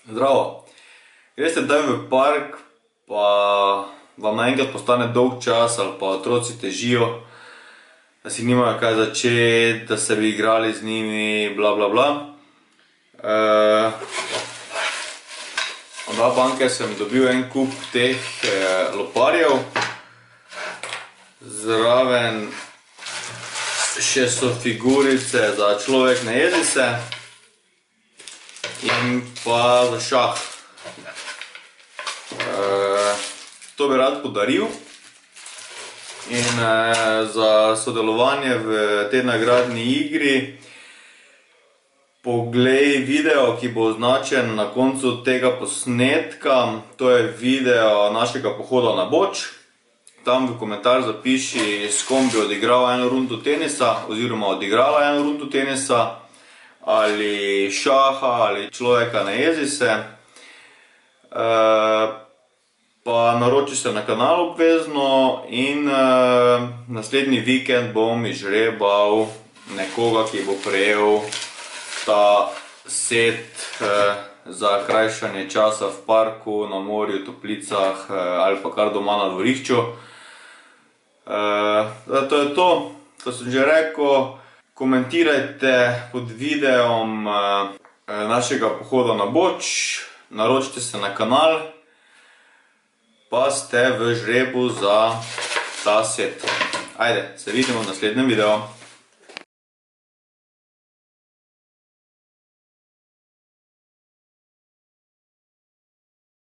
Zdravo! Greste kdaj v park, pa vam naenkrat postane dolg čas ali pa otroci težijo, da si nimajo kaj začeti, da se bi igrali z njimi, bla bla bla. Od Abanke sem dobil en kup teh loparjev. Zraven še so figurice za človek ne jezi se. In pa za šah. To bi rad podaril. In za sodelovanje v tej nagradni igri poglej video, ki bo označen na koncu tega posnetka. To je video našega pohoda na Boč. Tam v komentar zapiši, s kom bi odigral eno rundo tenisa oziroma odigrala eno rundo tenisa, ali šaha, ali človeka ne jezi se. Pa naroči se na kanal obvezno in naslednji vikend bom izžrebal nekoga, ki bo prejel ta set za krajšanje časa v parku, na morju, toplicah ali pa kar doma na dvorišču. To je to, ko sem že rekel. Komentirajte pod videom našega pohoda na Boč, naročite se na kanal, pa ste v žrebu za ta set. Ajde, se vidimo v naslednjem videu.